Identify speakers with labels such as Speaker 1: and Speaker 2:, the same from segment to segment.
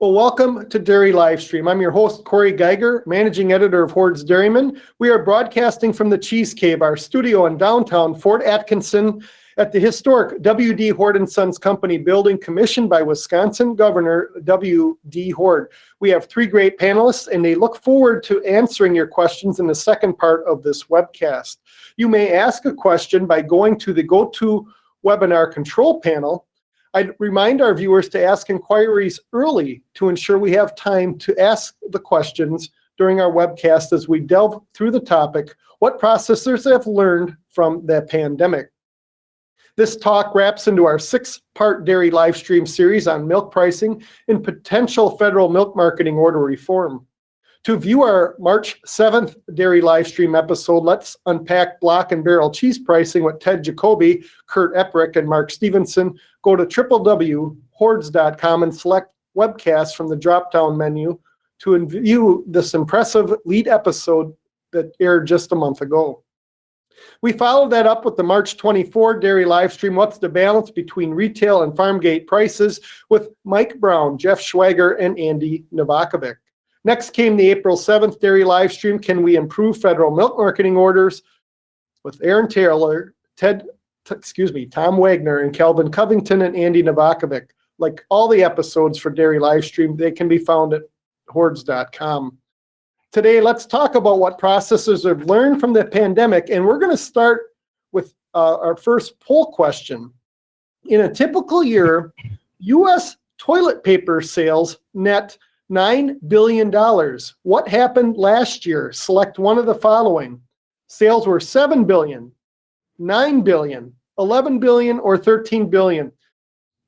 Speaker 1: Well, welcome to Dairy Livestream. I'm your host, Corey Geiger, managing editor of Horde's Dairyman. We are broadcasting from the Cheese Cave, our studio in downtown Fort Atkinson at the historic W.D. Horde & Sons Company building commissioned by Wisconsin Governor W.D. Horde. We have three great panelists, and they look forward to answering your questions in the second part of this webcast. You may ask a question by going to the GoToWebinar control panel. I'd remind our viewers to ask inquiries early to ensure we have time to ask the questions during our webcast as we delve through the topic, what processors have learned from the pandemic. This talk wraps into our 6-part dairy live stream series on milk pricing and potential federal milk marketing order reform. To view our March 7th dairy live stream episode, let's unpack block and barrel cheese pricing with Ted Jacoby, Kurt Eprick, and Mark Stevenson. Go to www.hordes.com and select webcast from the drop-down menu to view this impressive lead episode that aired just a month ago. We followed that up with the March 24 dairy live stream, What's the Balance Between Retail and Farm Gate Prices, with Mike Brown, Jeff Schwager, and Andy Novakovic. Next came the April 7th dairy live stream, Can We Improve Federal Milk Marketing Orders, with Aaron Taylor, Tom Wagner, and Kelvin Covington, and Andy Novakovic. Like all the episodes for dairy live stream, they can be found at hordes.com. Today, let's talk about what processors have learned from the pandemic, and we're going to start with our first poll question. In a typical year, U.S. toilet paper sales net $9 billion. What happened last year? Select one of the following. Sales were $7 billion, $9 billion, $11 billion, or $13 billion.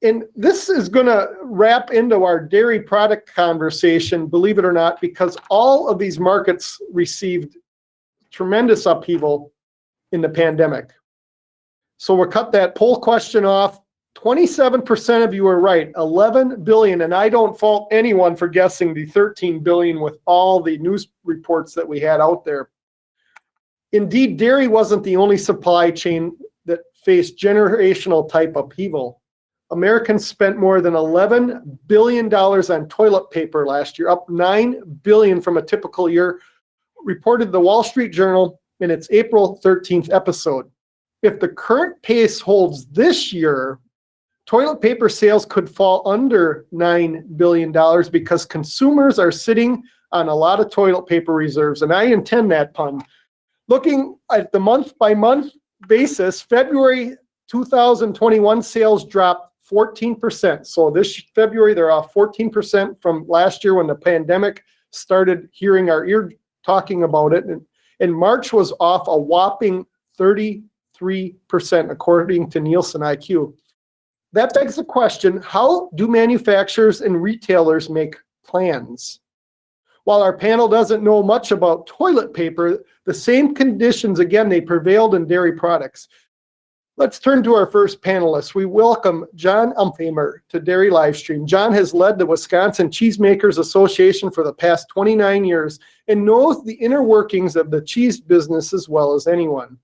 Speaker 1: And this is going to wrap into our dairy product conversation, believe it or not, because all of these markets received tremendous upheaval in the pandemic. So we'll cut that poll question off. 27% of you are right, 11 billion, and I don't fault anyone for guessing the 13 billion with all the news reports that we had out there. Indeed, dairy wasn't the only supply chain that faced generational type upheaval. Americans spent more than $11 billion on toilet paper last year, up $9 billion from a typical year, reported the Wall Street Journal in its April 13th episode. If the current pace holds this year, toilet paper sales could fall under $9 billion because consumers are sitting on a lot of toilet paper reserves, and I intend that pun. Looking at the month-by-month basis, February 2021 sales dropped 14%. So this February, they're off 14% from last year when the pandemic started hearing our ear talking about it. And March was off a whopping 33%, according to Nielsen IQ. That begs the question, how do manufacturers and retailers make plans? While our panel doesn't know much about toilet paper, the same conditions, again, they prevailed in dairy products. Let's turn to our first panelist. We welcome John Umphamer to Dairy Livestream. John has led the Wisconsin Cheesemakers Association for the past 29 years and knows the inner workings of the cheese business as well as anyone.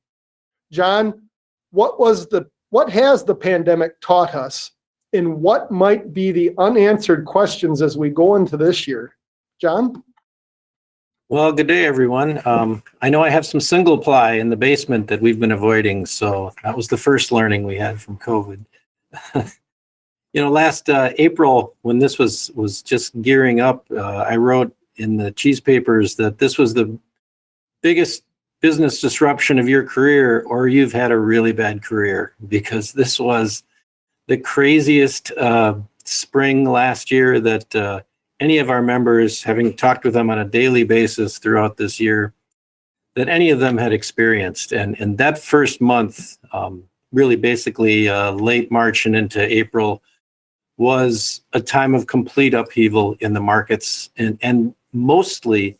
Speaker 1: John, what has the pandemic taught us, and what might be the unanswered questions as we go into this year? John?
Speaker 2: Well, good day, everyone. I know I have some single ply in the basement that we've been avoiding, so that was the first learning we had from COVID. Last April, when this was just gearing up, I wrote in the cheese papers that this was the biggest business disruption of your career, or you've had a really bad career, because this was the craziest spring last year that any of our members, having talked with them on a daily basis throughout this year, that any of them had experienced. And that first month, really basically late March and into April, was a time of complete upheaval in the markets, and mostly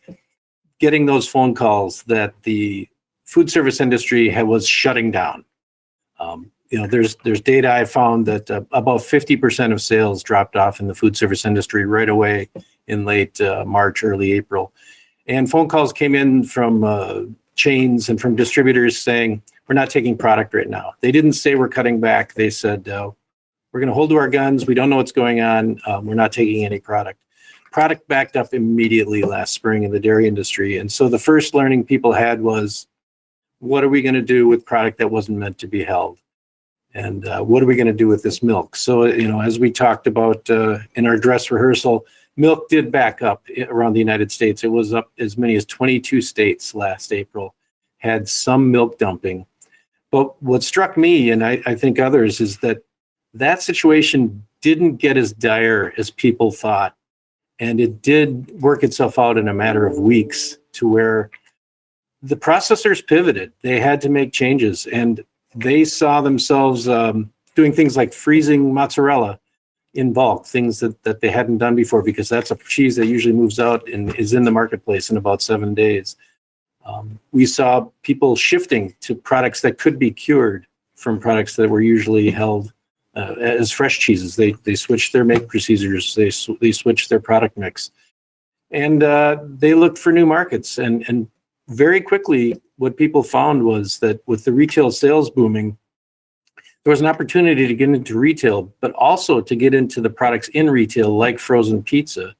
Speaker 2: getting those phone calls that the food service industry was shutting down. There's data I found that about 50% of sales dropped off in the food service industry right away in late March, early April. And phone calls came in from chains and from distributors saying, we're not taking product right now. They didn't say we're cutting back. They said, we're going to hold to our guns. We don't know what's going on. We're not taking any product. product backed up immediately last spring in the dairy industry. And so the first learning people had was, what are we going to do with product that wasn't meant to be held? And what are we going to do with this milk? So, as we talked about in our dress rehearsal, milk did back up around the United States. It was up as many as 22 states last April, had some milk dumping. But what struck me, and I think others, is that situation didn't get as dire as people thought. And it did work itself out in a matter of weeks to where the processors pivoted. They had to make changes, and they saw themselves doing things like freezing mozzarella in bulk, things that they hadn't done before, because that's a cheese that usually moves out and is in the marketplace in about 7 days. We saw people shifting to products that could be cured from products that were usually held as fresh cheeses. They switched their make procedures. They switched their product mix, and they looked for new markets. And very quickly, what people found was that with the retail sales booming, there was an opportunity to get into retail, but also to get into the products in retail, like frozen pizza.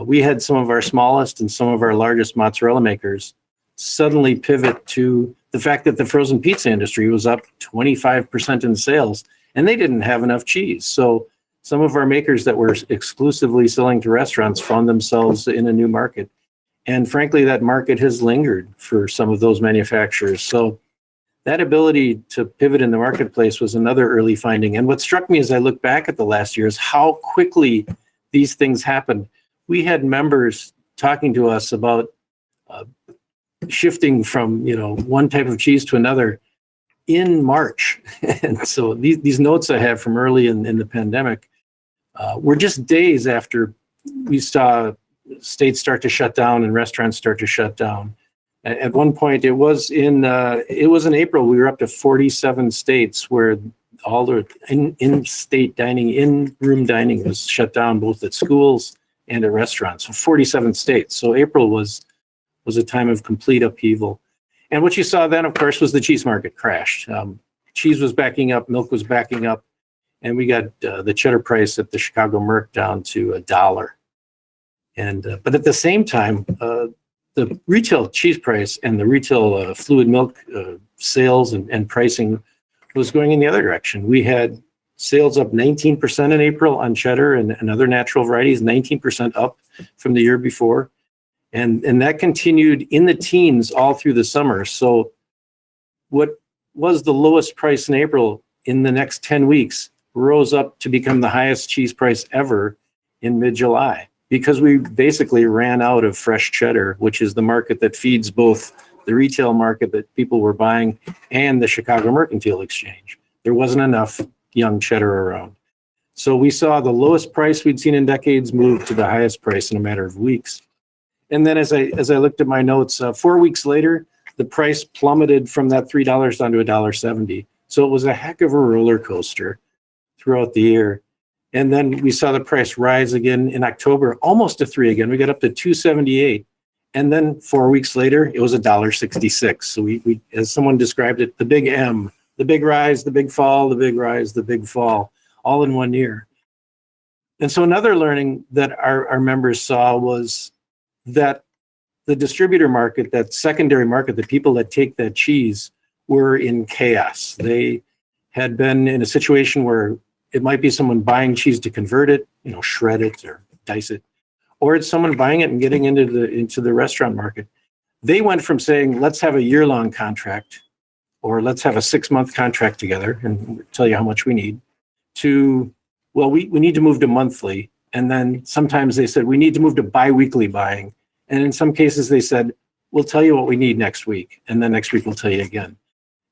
Speaker 2: We had some of our smallest and some of our largest mozzarella makers suddenly pivot to the fact that the frozen pizza industry was up 25% in sales, and they didn't have enough cheese. So some of our makers that were exclusively selling to restaurants found themselves in a new market. And frankly, that market has lingered for some of those manufacturers. So that ability to pivot in the marketplace was another early finding. And what struck me as I look back at the last year is how quickly these things happened. We had members talking to us about shifting from one type of cheese to another in March. And so these notes I have from early in the pandemic were just days after we saw states start to shut down and restaurants start to shut down. At one point, it was in April, we were up to 47 states where all the in-state dining, in-room dining was shut down, both at schools and at restaurants. So 47 states. So April was a time of complete upheaval. And what you saw then, of course, was the cheese market crashed. Cheese was backing up, milk was backing up, and we got the cheddar price at the Chicago Merc down to $1. And but at the same time, the retail cheese price and the retail fluid milk sales and pricing was going in the other direction. We had sales up 19% in April on cheddar and other natural varieties, 19% up from the year before. And that continued in the teens all through the summer. So what was the lowest price in April in the next 10 weeks rose up to become the highest cheese price ever in mid-July, because we basically ran out of fresh cheddar, which is the market that feeds both the retail market that people were buying and the Chicago Mercantile Exchange. There wasn't enough young cheddar around. So we saw the lowest price we'd seen in decades move to the highest price in a matter of weeks. And then as I looked at my notes, 4 weeks later, the price plummeted from that $3 down to $1.70. So it was a heck of a roller coaster throughout the year. And then we saw the price rise again in October, almost to $3 again. We got up to $2.78. And then 4 weeks later, it was $1.66. So we, as someone described it, the big M, the big rise, the big fall, the big rise, the big fall, all in 1 year. And so another learning that our members saw was that the distributor market, that secondary market, the people that take that cheese, were in chaos. They had been in a situation where it might be someone buying cheese to convert it, shred it or dice it, or it's someone buying it and getting into the restaurant market. They went from saying, let's have a year-long contract, or let's have a 6-month contract together and tell you how much we need, to, well, we need to move to monthly. And then sometimes they said, we need to move to bi-weekly buying. And in some cases they said, we'll tell you what we need next week. And then next week we'll tell you again.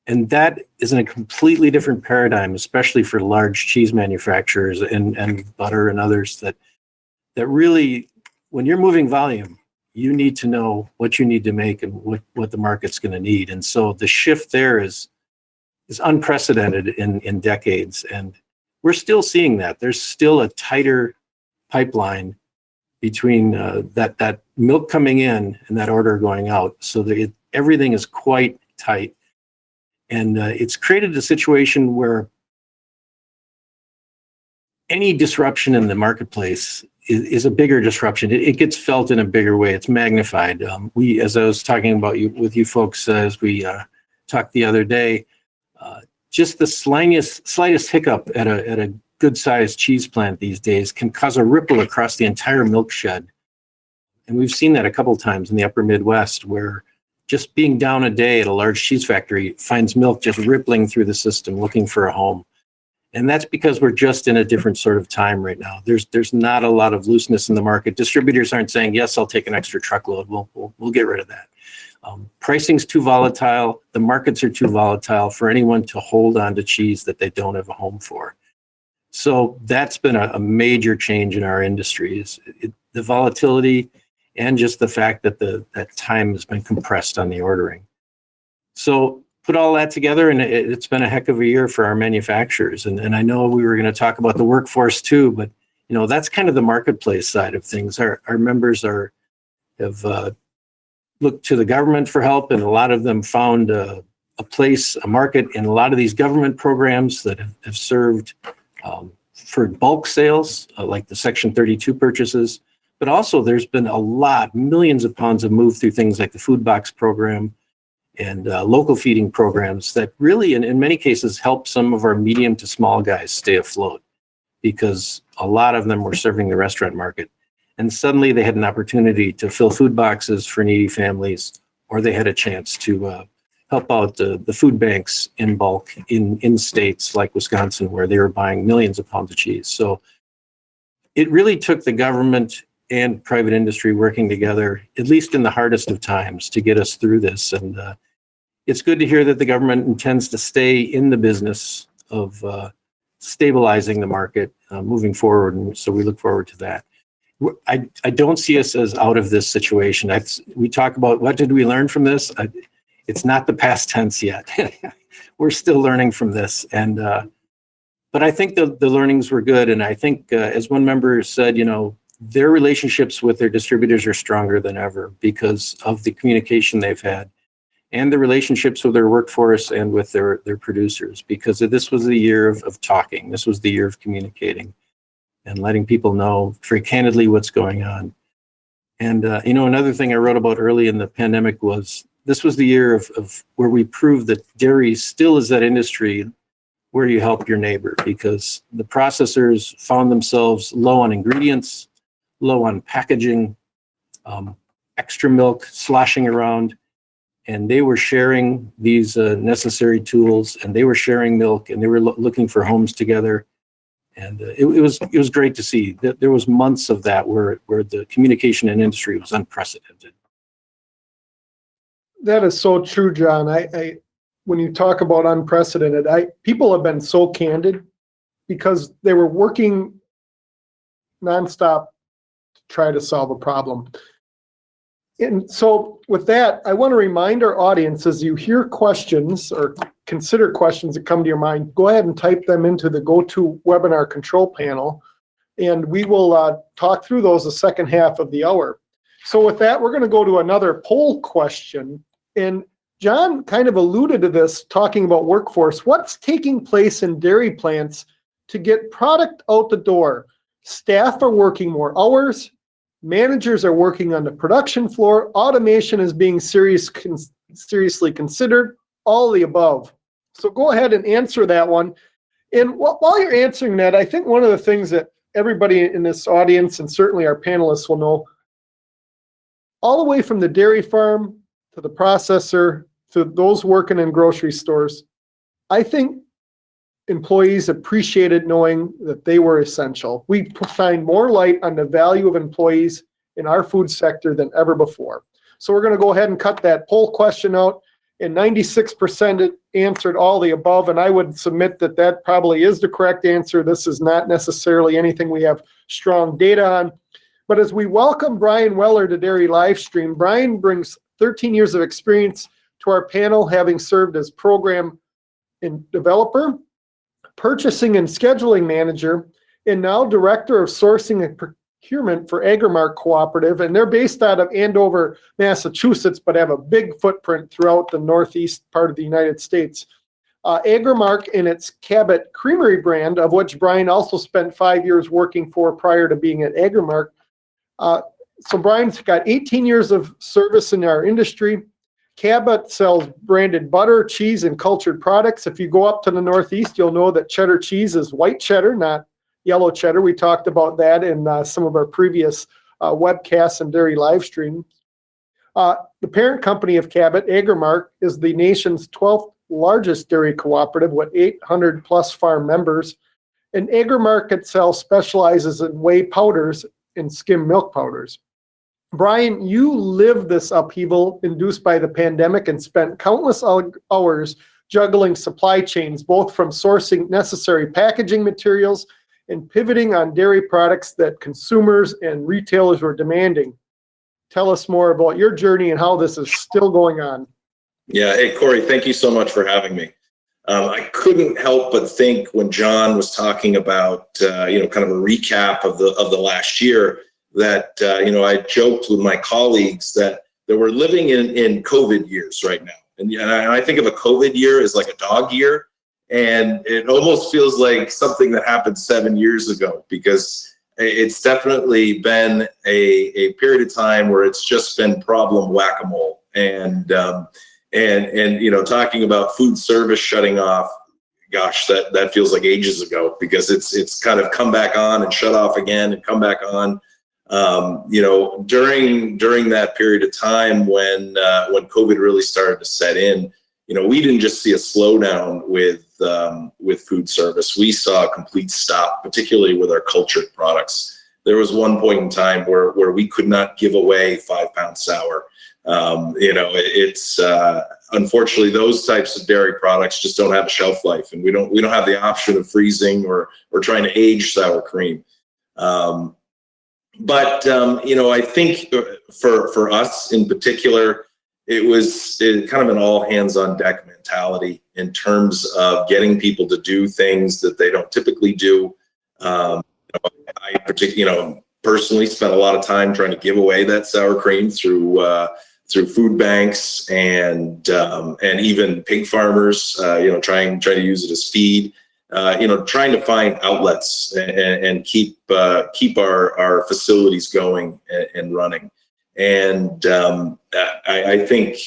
Speaker 2: And that is in a completely different paradigm, especially for large cheese manufacturers and butter and others that really, when you're moving volume, you need to know what you need to make and what the market's going to need. And so the shift there is unprecedented in decades. And we're still seeing that. There's still a tighter pipeline between that milk coming in and that order going out. So that everything is quite tight. And it's created a situation where any disruption in the marketplace is a bigger disruption. It gets felt in a bigger way. It's magnified. As I was talking about with you folks as we talked the other day, just the slightest hiccup at a good-sized cheese plant these days can cause a ripple across the entire milk shed. And we've seen that a couple times in the upper Midwest, where just being down a day at a large cheese factory finds milk just rippling through the system looking for a home. And that's because we're just in a different sort of time right now. There's not a lot of looseness in the market. Distributors aren't saying, yes, I'll take an extra truckload. We'll get rid of that. Pricing's too volatile. The markets are too volatile for anyone to hold on to cheese that they don't have a home for. So that's been a major change in our industry, the volatility and just the fact that that time has been compressed on the ordering. So put all that together, and it's been a heck of a year for our manufacturers. And I know we were going to talk about the workforce too, but that's kind of the marketplace side of things. Our members have looked to the government for help, and a lot of them found a market in a lot of these government programs that have served for bulk sales, like the Section 32 purchases. But also there's been millions of pounds have moved through things like the food box program and local feeding programs that really, in many cases, help some of our medium to small guys stay afloat, because a lot of them were serving the restaurant market. And suddenly they had an opportunity to fill food boxes for needy families, or they had a chance to help out the food banks in bulk in states like Wisconsin, where they were buying millions of pounds of cheese. So it really took the government and private industry working together, at least in the hardest of times, to get us through this. And it's good to hear that the government intends to stay in the business of stabilizing the market moving forward. And so we look forward to that. I don't see us as out of this situation. We talk about what did we learn from this? It's not the past tense yet. We're still learning from this. And but I think the learnings were good. And I think as one member said, their relationships with their distributors are stronger than ever because of the communication they've had, and the relationships with their workforce and with their producers, because this was the year of talking. This was the year of communicating and letting people know very candidly what's going on. And, another thing I wrote about early in the pandemic was this was the year of where we proved that dairy still is that industry where you help your neighbor, because the processors found themselves low on ingredients, low on packaging, extra milk sloshing around, and they were sharing these necessary tools, and they were sharing milk, and they were looking for homes together. And it was great to see that there was months of that where the communication in industry was unprecedented.
Speaker 1: That is so true, John. I when you talk about unprecedented, people have been so candid because they were working nonstop to try to solve a problem. And so with that, I want to remind our audience, as you hear questions or consider questions that come to your mind, go ahead and type them into the GoToWebinar control panel, and we will talk through those the second half of the hour. So with that, we're going to go to another poll question. And John kind of alluded to this, talking about workforce. What's taking place in dairy plants to get product out the door? Staff are working more hours. Managers are working on the production floor. Automation is being seriously considered. All the above. So go ahead and answer that one. And while you're answering that, I think one of the things that everybody in this audience, and certainly our panelists, will know, all the way from the dairy farm to the processor to those working in grocery stores, I think employees appreciated knowing that they were essential. We shine more light on the value of employees in our food sector than ever before. So we're going to go ahead and cut that poll question out, and 96% answered all the above, and I would submit that that probably is the correct answer. This is not necessarily anything we have strong data on. But as we welcome Brian Weller to Dairy Livestream, Brian brings 13 years of experience to our panel, having served as program and developer, purchasing and scheduling manager, and now director of sourcing and procurement for Agrimark Cooperative. And they're based out of Andover, Massachusetts, but have a big footprint throughout the northeast part of the United States. Agrimark and its Cabot Creamery brand, of which Brian also spent 5 years working for prior to being at Agrimark. So Brian's got 18 years of service in our industry. Cabot sells branded butter, cheese, and cultured products. If you go up to the Northeast, you'll know that cheddar cheese is white cheddar, not yellow cheddar. We talked about that in some of our previous webcasts and dairy live streams. The parent company of Cabot, Agrimark, is the nation's 12th largest dairy cooperative with 800 plus farm members. And Agrimark itself specializes in whey powders and skim milk powders. Brian, you lived this upheaval induced by the pandemic and spent countless hours juggling supply chains, both from sourcing necessary packaging materials and pivoting on dairy products that consumers and retailers were demanding. Tell us more about your journey and how this is still going on.
Speaker 3: Yeah. Hey, Corey, thank you so much for having me. I couldn't help but think when John was talking about, kind of a recap of the last year that, I joked with my colleagues that we're living in COVID years right now. And I think of a COVID year as like a dog year. And it almost feels like something that happened 7 years ago, because it's definitely been a period of time where it's just been problem whack-a-mole. And talking about food service shutting off, gosh, that feels like ages ago, because it's kind of come back on and shut off again and come back on. During that period of time when COVID really started to set in, we didn't just see a slowdown with food service. We saw a complete stop, particularly with our cultured products. There was one point in time where we could not give away 5-pound sour. It's unfortunately those types of dairy products just don't have a shelf life, and we don't have the option of freezing or trying to age sour cream. But I think for us in particular, it was kind of an all hands on deck mentality in terms of getting people to do things that they don't typically do. I personally spent a lot of time trying to give away that sour cream through food banks and even pig farmers, trying to use it as feed, trying to find outlets and keep our facilities going and running. And I think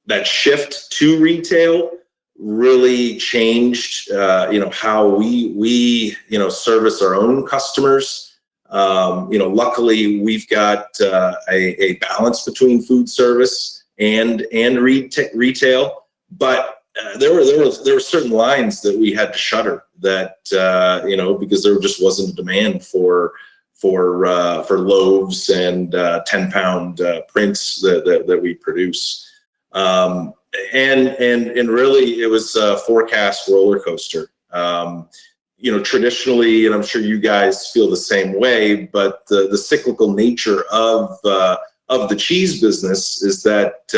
Speaker 3: that shift to retail really changed how we service our own customers. Luckily we've got a balance between food service and retail, but there were certain lines that we had to shutter that because there just wasn't a demand for loaves and 10-pound prints that we produce. And really it was a forecast roller coaster. Traditionally, and I'm sure you guys feel the same way, but the cyclical nature of the cheese business is that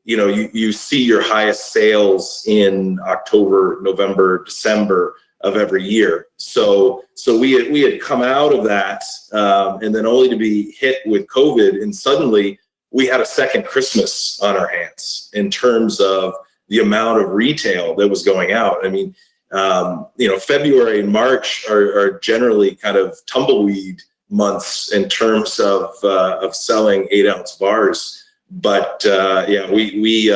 Speaker 3: you see your highest sales in October, November, December of every year. So we had come out of that, and then only to be hit with COVID, and suddenly we had a second Christmas on our hands in terms of the amount of retail that was going out. I mean, February and March are generally kind of tumbleweed months in terms of selling 8-ounce bars. But we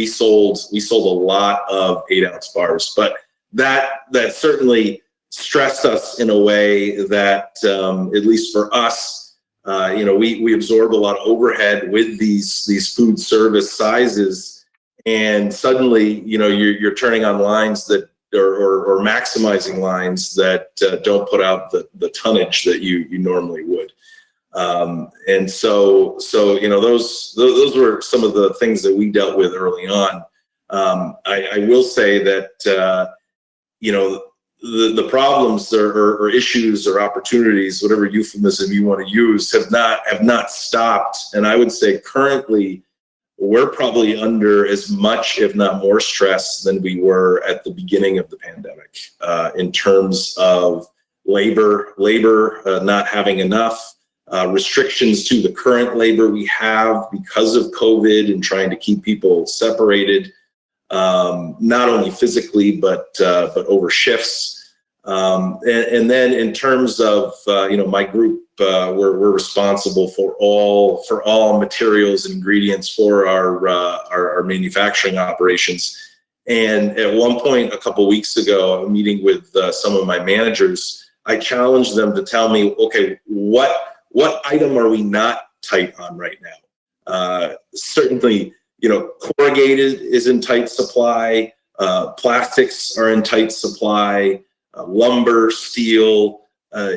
Speaker 3: sold a lot of 8-ounce bars, but that certainly stressed us in a way that at least for us, we absorb a lot of overhead with these food service sizes, and suddenly you're turning on lines that or maximizing lines that don't put out the tonnage that you normally would. And so those were some of the things that we dealt with early on. I will say that the problems or issues or opportunities, whatever euphemism you want to use, have not stopped. And I would say currently we're probably under as much, if not more, stress than we were at the beginning of the pandemic, in terms of labor not having enough. restrictions to the current labor we have because of COVID and trying to keep people separated, not only physically, but over shifts. And then in terms of, my group, we're responsible for all materials and ingredients for our manufacturing operations. And at one point, a couple weeks ago, I'm meeting with some of my managers. I challenged them to tell me, okay, what item are we not tight on right now? Certainly, corrugated is in tight supply. Plastics are in tight supply. Lumber, steel.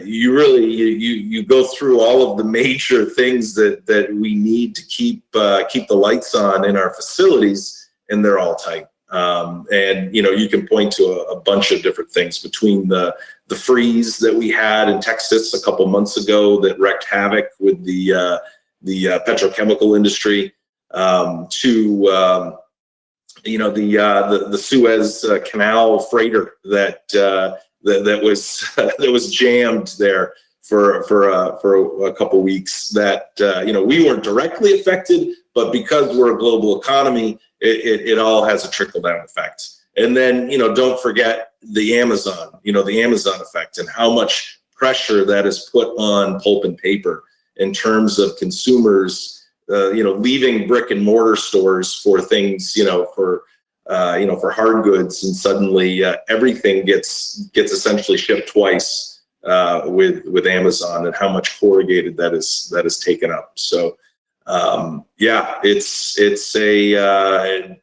Speaker 3: You go through all of the major things that we need to keep the lights on in our facilities, and they're all tight. And you can point to a bunch of different things, between the freeze that we had in Texas a couple months ago that wreaked havoc with the petrochemical industry, to the Suez Canal freighter that was jammed there for a couple weeks. That we weren't directly affected, but because we're a global economy, it all has a trickle-down effect. And then, don't forget the Amazon effect, and how much pressure that has put on pulp and paper in terms of consumers, leaving brick and mortar stores for things, for hard goods, and suddenly everything gets essentially shipped twice with Amazon, and how much corrugated that is taken up. So it's a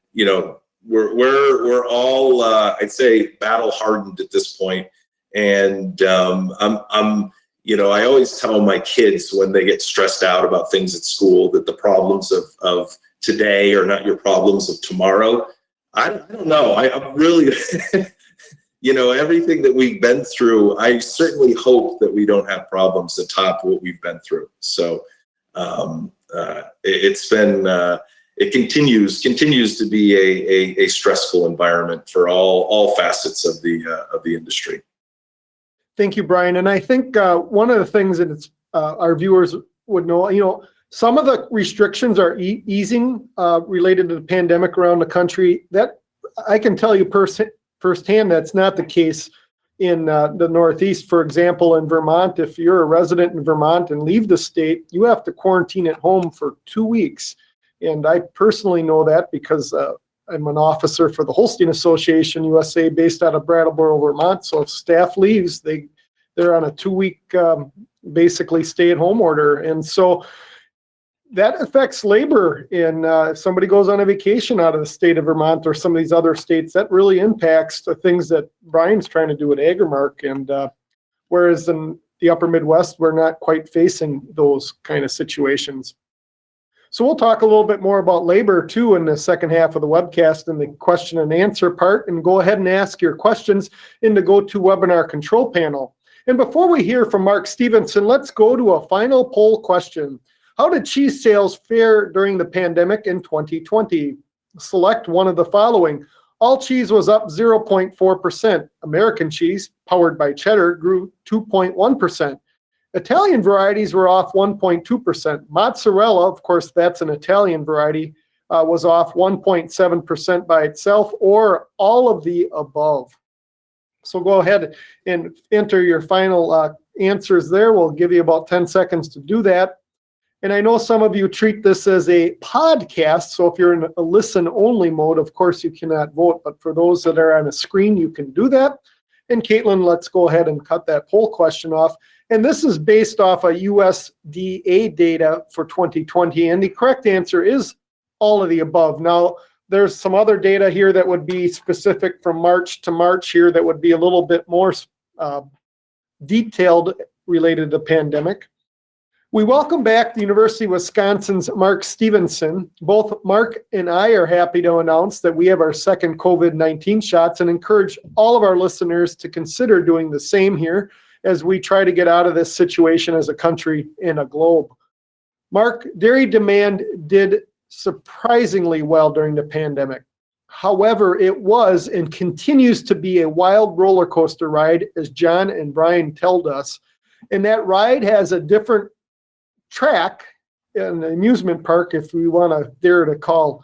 Speaker 3: we're all I'd say battle hardened at this point, and I always tell my kids when they get stressed out about things at school that the problems of today are not your problems of tomorrow. I don't know. I'm really, everything that we've been through, I certainly hope that we don't have problems that top what we've been through. So it's been, it continues to be a stressful environment for all facets of the industry.
Speaker 1: Thank you, Brian. And I think one of the things that our viewers would know, some of the restrictions are easing related to the pandemic around the country. That I can tell you firsthand, that's not the case in the Northeast. For example, in Vermont, if you're a resident in Vermont and leave the state, you have to quarantine at home for 2 weeks. And I personally know that because I'm an officer for the Holstein Association USA based out of Brattleboro, Vermont. So if staff leaves, they're on a 2-week basically stay-at-home order. And so that affects labor. And if somebody goes on a vacation out of the state of Vermont or some of these other states, that really impacts the things that Brian's trying to do at Agrimark. And whereas in the upper Midwest, we're not quite facing those kind of situations. So we'll talk a little bit more about labor too in the second half of the webcast in the question and answer part, and go ahead and ask your questions in the GoToWebinar control panel. And before we hear from Mark Stevenson, let's go to a final poll question. How did cheese sales fare during the pandemic in 2020? Select one of the following. All cheese was up 0.4%. American cheese, powered by cheddar, grew 2.1%. Italian varieties were off 1.2%. Mozzarella, of course, that's an Italian variety, was off 1.7% by itself, or all of the above. So go ahead and enter your final answers there. We'll give you about 10 seconds to do that. And I know some of you treat this as a podcast, so if you're in a listen-only mode, of course you cannot vote, but for those that are on a screen, you can do that. And Caitlin, let's go ahead and cut that poll question off. And this is based off of USDA data for 2020, and the correct answer is all of the above. Now, there's some other data here that would be specific from March to March here that would be a little bit more detailed related to the pandemic. We welcome back the University of Wisconsin's Mark Stevenson. Both Mark and I are happy to announce that we have our second COVID-19 shots and encourage all of our listeners to consider doing the same here as we try to get out of this situation as a country and a globe. Mark, dairy demand did surprisingly well during the pandemic. However, it was and continues to be a wild roller coaster ride, as John and Brian told us. And that ride has a different track, an amusement park, if we want to dare to call,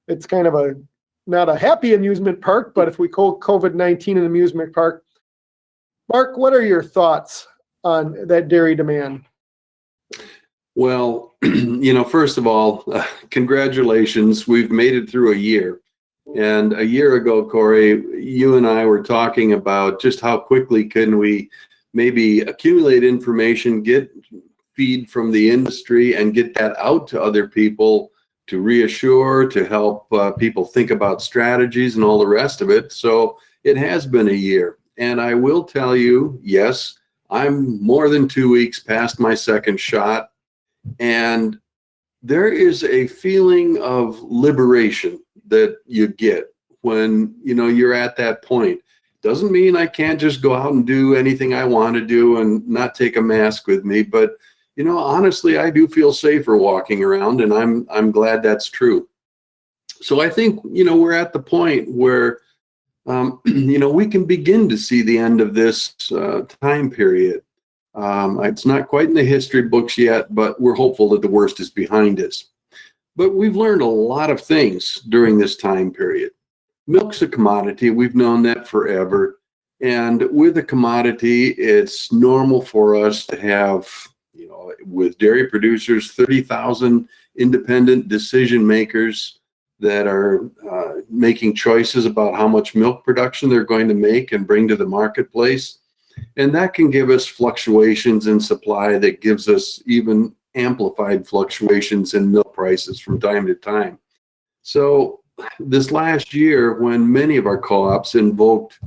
Speaker 1: it's kind of a, not a happy amusement park, but if we call COVID-19 an amusement park. Mark, what are your thoughts on that dairy demand?
Speaker 4: Well, first of all, congratulations. We've made it through a year. And a year ago, Corey, you and I were talking about just how quickly can we maybe accumulate information, get feed from the industry, and get that out to other people to reassure, to help people think about strategies and all the rest of it. So it has been a year. And I will tell you, yes, I'm more than 2 weeks past my second shot. And there is a feeling of liberation that you get when, you're at that point. Doesn't mean I can't just go out and do anything I want to do and not take a mask with me. But, honestly, I do feel safer walking around, and I'm glad that's true. So I think, we're at the point where, we can begin to see the end of this time period. It's not quite in the history books yet, but we're hopeful that the worst is behind us. But we've learned a lot of things during this time period. Milk's a commodity. We've known that forever. And with a commodity, it's normal for us to have, with dairy producers, 30,000 independent decision makers that are making choices about how much milk production they're going to make and bring to the marketplace. And that can give us fluctuations in supply that gives us even amplified fluctuations in milk prices from time to time. So this last year, when many of our co-ops invoked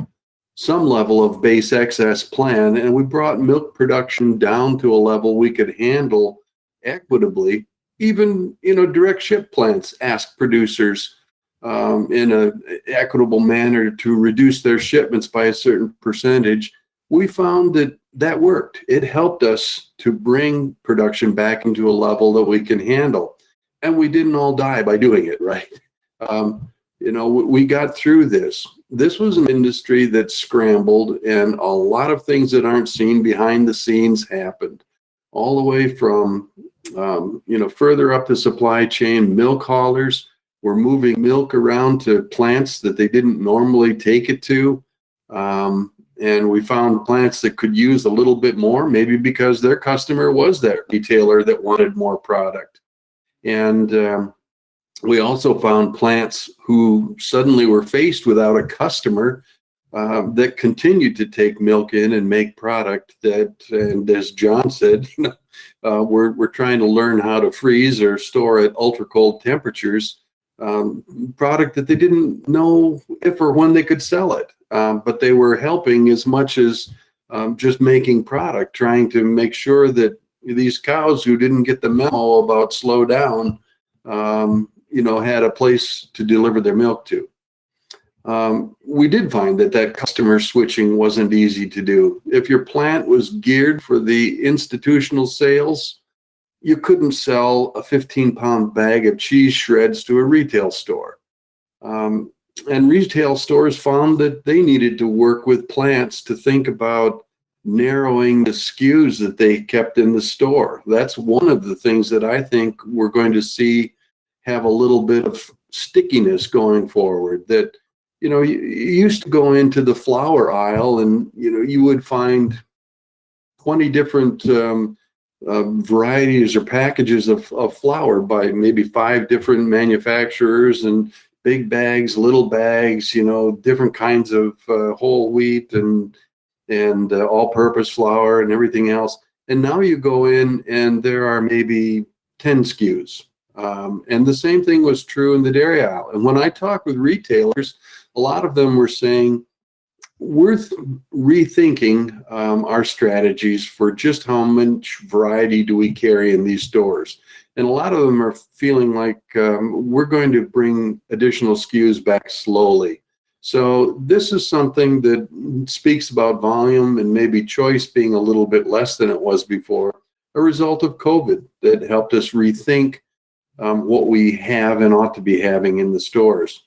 Speaker 4: some level of base excess plan, and we brought milk production down to a level we could handle equitably, even, direct ship plants asked producers in an equitable manner to reduce their shipments by a certain percentage. We found that worked. It helped us to bring production back into a level that we can handle. And we didn't all die by doing it, right? We got through this. This was an industry that scrambled, and a lot of things that aren't seen behind the scenes happened. All the way from, further up the supply chain, milk haulers were moving milk around to plants that they didn't normally take it to. And we found plants that could use a little bit more, maybe because their customer was that retailer that wanted more product. And we also found plants who suddenly were faced without a customer that continued to take milk in and make product that, and as John said, we're trying to learn how to freeze or store at ultra cold temperatures, product that they didn't know if or when they could sell it. But they were helping as much as just making product, trying to make sure that these cows who didn't get the memo about slow down, had a place to deliver their milk to. We did find that customer switching wasn't easy to do. If your plant was geared for the institutional sales, you couldn't sell a 15-pound bag of cheese shreds to a retail store. And retail stores found that they needed to work with plants to think about narrowing the SKUs that they kept in the store. That's one of the things that I think we're going to see have a little bit of stickiness going forward. That, you used to go into the flour aisle and, you would find 20 different varieties or packages of flour by maybe 5 different manufacturers, and big bags, little bags, different kinds of whole wheat and all-purpose flour and everything else. And now you go in and there are maybe 10 SKUs. And the same thing was true in the dairy aisle. And when I talk with retailers, a lot of them were saying, we're rethinking our strategies for just how much variety do we carry in these stores. And a lot of them are feeling like we're going to bring additional SKUs back slowly. So this is something that speaks about volume and maybe choice being a little bit less than it was before, a result of COVID that helped us rethink what we have and ought to be having in the stores.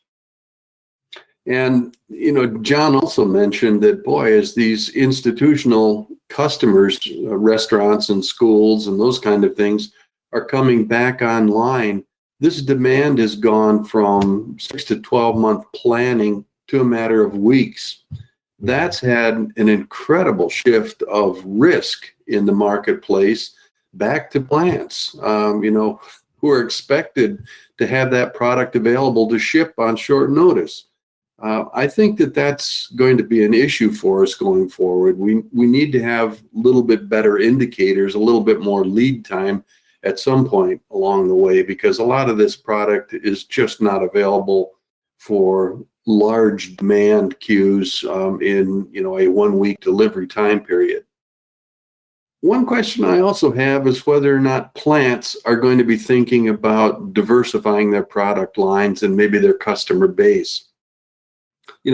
Speaker 4: And, John also mentioned that, boy, as these institutional customers, restaurants and schools and those kind of things are coming back online, this demand has gone from 6 to 12-month planning to a matter of weeks. That's had an incredible shift of risk in the marketplace back to plants, who are expected to have that product available to ship on short notice. I think that that's going to be an issue for us going forward. We need to have a little bit better indicators, a little bit more lead time at some point along the way, because a lot of this product is just not available for large demand queues in a 1-week delivery time period. One question I also have is whether or not plants are going to be thinking about diversifying their product lines and maybe their customer base.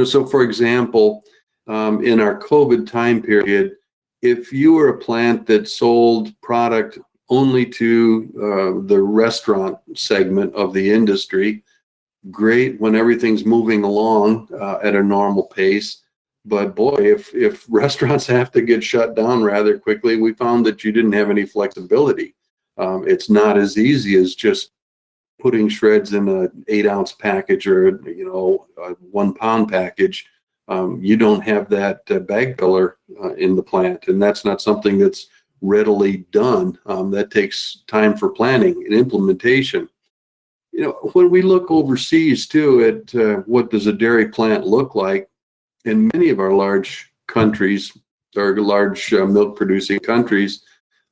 Speaker 4: So for example, in our COVID time period, if you were a plant that sold product only to the restaurant segment of the industry, great when everything's moving along at a normal pace. But boy, if restaurants have to get shut down rather quickly, we found that you didn't have any flexibility. It's not as easy as just putting shreds in an 8-ounce package or a 1-pound package. You don't have that bag filler in the plant, and that's not something that's readily done. That takes time for planning and implementation. When we look overseas too at what does a dairy plant look like, in many of our large countries, or large milk producing countries,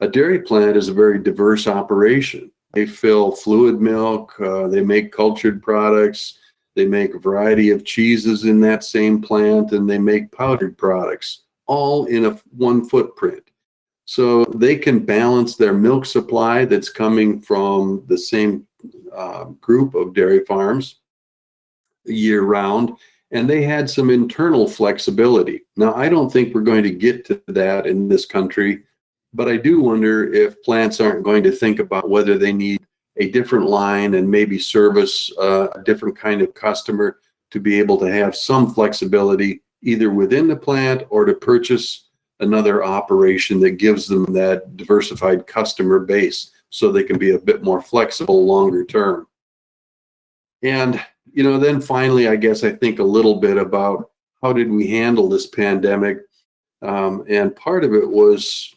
Speaker 4: a dairy plant is a very diverse operation. They fill fluid milk, they make cultured products, they make a variety of cheeses in that same plant, and they make powdered products, all in one footprint. So they can balance their milk supply that's coming from the same group of dairy farms year round, and they had some internal flexibility. Now, I don't think we're going to get to that in this country, but I do wonder if plants aren't going to think about whether they need a different line and maybe service a different kind of customer to be able to have some flexibility either within the plant or to purchase another operation that gives them that diversified customer base so they can be a bit more flexible longer term. And, then finally, I guess I think a little bit about how did we handle this pandemic? And part of it was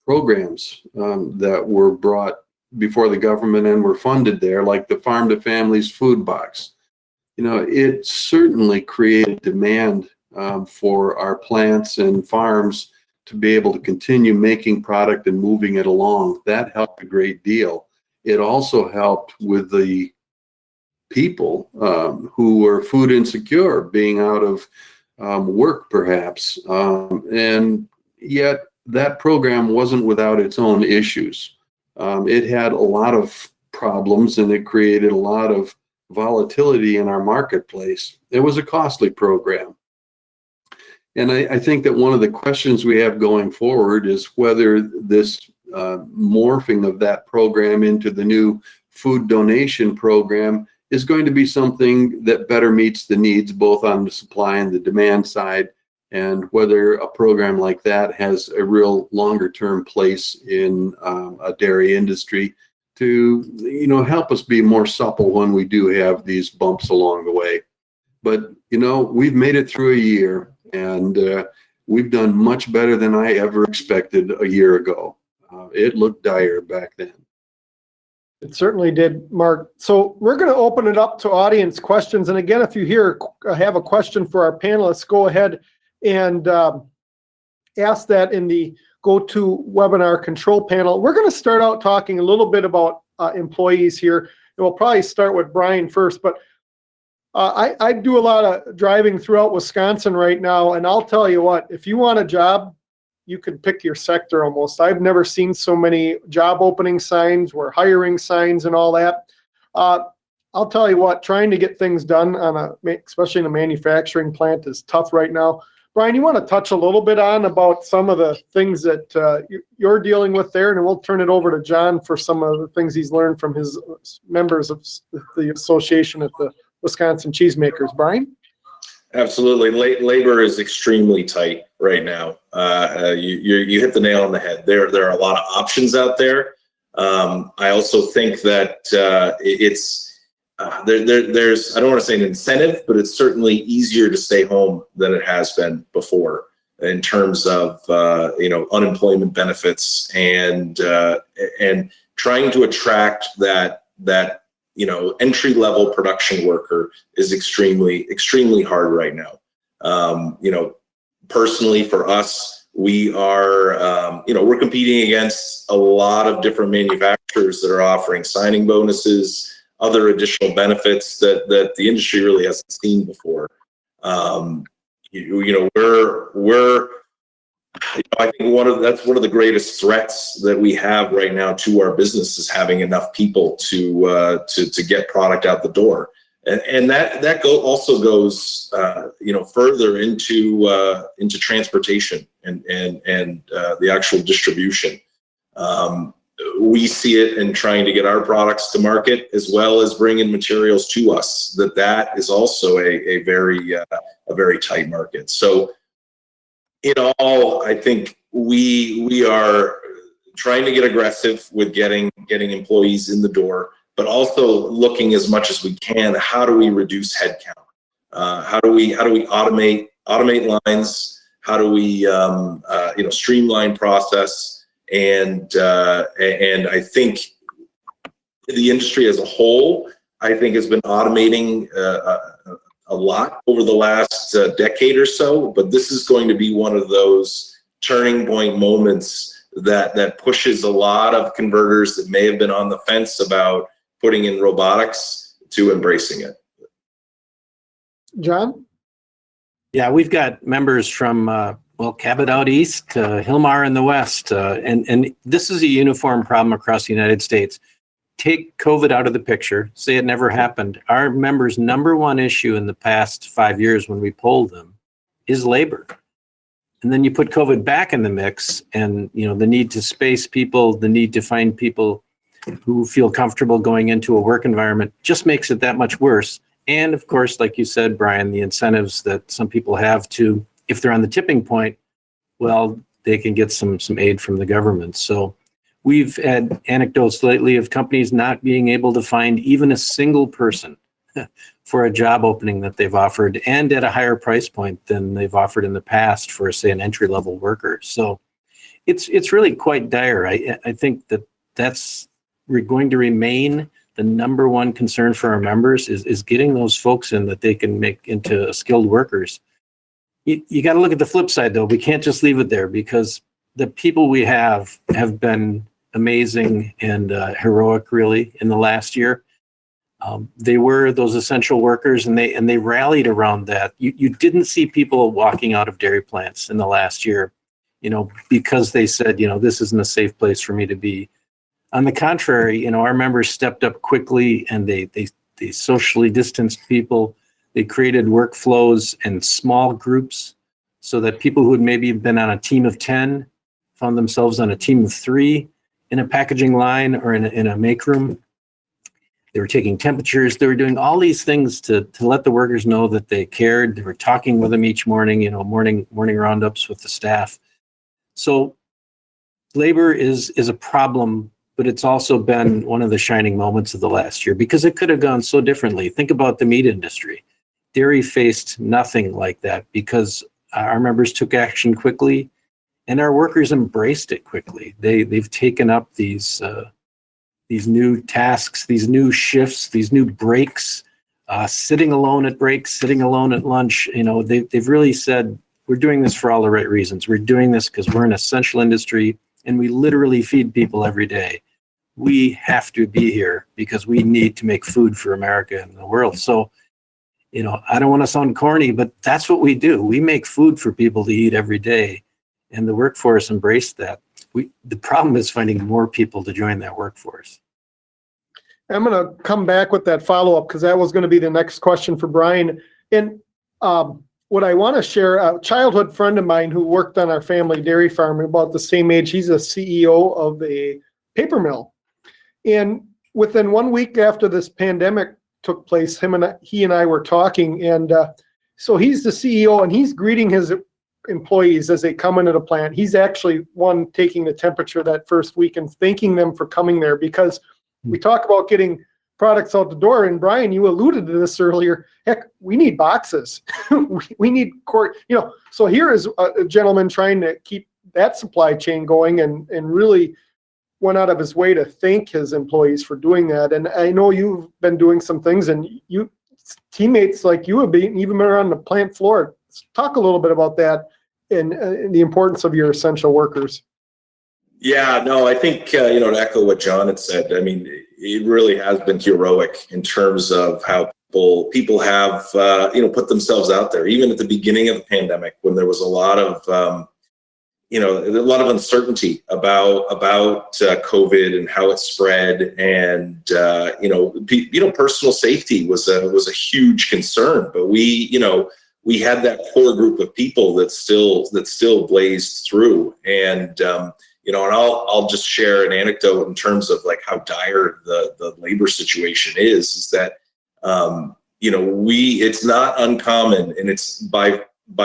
Speaker 4: programs that were brought before the government and were funded there, like the Farm to Families Food Box. It certainly created demand for our plants and farms to be able to continue making product and moving it along. That helped a great deal. It also helped with the people who were food insecure, being out of work perhaps. And yet that program wasn't without its own issues. It had a lot of problems and it created a lot of volatility in our marketplace. It was a costly program. And I think that one of the questions we have going forward is whether this morphing of that program into the new food donation program is going to be something that better meets the needs both on the supply and the demand side, and whether a program like that has a real longer term place in a dairy industry to help us be more supple when we do have these bumps along the way. But we've made it through a year, and we've done much better than I ever expected a year ago. It looked dire back then.
Speaker 1: It certainly did, Mark. So we're going to open it up to audience questions. And again, if you have a question for our panelists, go ahead and ask that in the GoToWebinar control panel. We're going to start out talking a little bit about employees here. And we'll probably start with Brian first, but I do a lot of driving throughout Wisconsin right now, and I'll tell you what, if you want a job, you can pick your sector almost. I've never seen so many job opening signs, we're hiring signs and all that. I'll tell you what, trying to get things done especially in a manufacturing plant is tough right now. Brian, you want to touch a little bit about some of the things that you're dealing with there, and then we'll turn it over to John for some of the things he's learned from his members of the association at the Wisconsin Cheesemakers. Brian?
Speaker 3: Absolutely. Labor is extremely tight right now. You hit the nail on the head. There are a lot of options out there. I also think that there's, I don't want to say an incentive, but it's certainly easier to stay home than it has been before in terms of unemployment benefits and trying to attract that entry-level production worker is extremely hard right now. Personally for us, we are, we're competing against a lot of different manufacturers that are offering signing bonuses, other additional benefits that the industry really hasn't seen before. I think that's one of the greatest threats that we have right now to our business is having enough people to get product out the door, and that also goes further into transportation and the actual distribution. We see it in trying to get our products to market as well as bringing materials to us. That is also a very tight market. So in all, I think we are trying to get aggressive with getting employees in the door, but also looking as much as we can. How do we reduce headcount? How do we automate lines? How do we streamline process? And I think the industry as a whole, I think, has been automating a lot over the last decade or so, but this is going to be one of those turning point moments that pushes a lot of converters that may have been on the fence about putting in robotics to embracing it.
Speaker 1: John?
Speaker 2: Yeah, we've got members from Cabot out east to Hilmar in the west, and this is a uniform problem across the United States. Take COVID out of the picture, say it never happened. Our members' number one issue in the past 5 years when we polled them is labor. And then you put COVID back in the mix and, the need to space people, the need to find people who feel comfortable going into a work environment just makes it that much worse. And of course, like you said, Brian, the incentives that some people have to, if they're on the tipping point, well, they can get some aid from the government. So we've had anecdotes lately of companies not being able to find even a single person for a job opening that they've offered, and at a higher price point than they've offered in the past for, say, an entry-level worker. So it's really quite dire. I think that's going to remain the number one concern for our members is getting those folks in that they can make into skilled workers. You got to look at the flip side, though. We can't just leave it there, because the people we have been amazing and heroic, really, in the last year. They were those essential workers, and they rallied around that. You didn't see people walking out of dairy plants in the last year, because they said, this isn't a safe place for me to be. On the contrary, our members stepped up quickly, and they socially distanced people. They created workflows and small groups so that people who had maybe been on a team of 10 found themselves on a team of 3 in a packaging line or in a make room. They were taking temperatures. They were doing all these things to let the workers know that they cared. They were talking with them each morning, morning roundups with the staff. So labor is a problem, but it's also been one of the shining moments of the last year, because it could have gone so differently. Think about the meat industry. Dairy faced nothing like that because our members took action quickly, and our workers embraced it quickly. They've taken up these new tasks, these new shifts, these new breaks, sitting alone at breaks, sitting alone at lunch. They've really said, we're doing this for all the right reasons. We're doing this because we're an essential industry, and we literally feed people every day. We have to be here because we need to make food for America and the world. So, I don't want to sound corny, but that's what we do. We make food for people to eat every day, and the workforce embraced that. The problem is finding more people to join that workforce.
Speaker 1: I'm going to come back with that follow-up, because that was going to be the next question for Brian. And what I want to share, a childhood friend of mine who worked on our family dairy farm, about the same age, he's a CEO of a paper mill. And within 1 week after this pandemic took place, he and I were talking, and So he's the CEO and he's greeting his employees as they come into the plant. He's actually one taking the temperature that first week and thanking them for coming there, because we talk about getting products out the door. And Brian, you alluded to this earlier. Heck, we need boxes. we need so here is a gentleman trying to keep that supply chain going and really went out of his way to thank his employees for doing that. And I know you've been doing some things, and you teammates like you have been even been around the plant floor. Talk a little bit about that and the importance of your essential workers.
Speaker 3: Yeah, no, I think, to echo what John had said, I mean, it really has been heroic in terms of how people have, put themselves out there, even at the beginning of the pandemic, when there was a lot of, a lot of uncertainty about COVID and how it spread, and personal safety was a huge concern. But we had that core group of people that still blazed through, and and I'll just share an anecdote in terms of like how dire the labor situation is that it's not uncommon, and it's by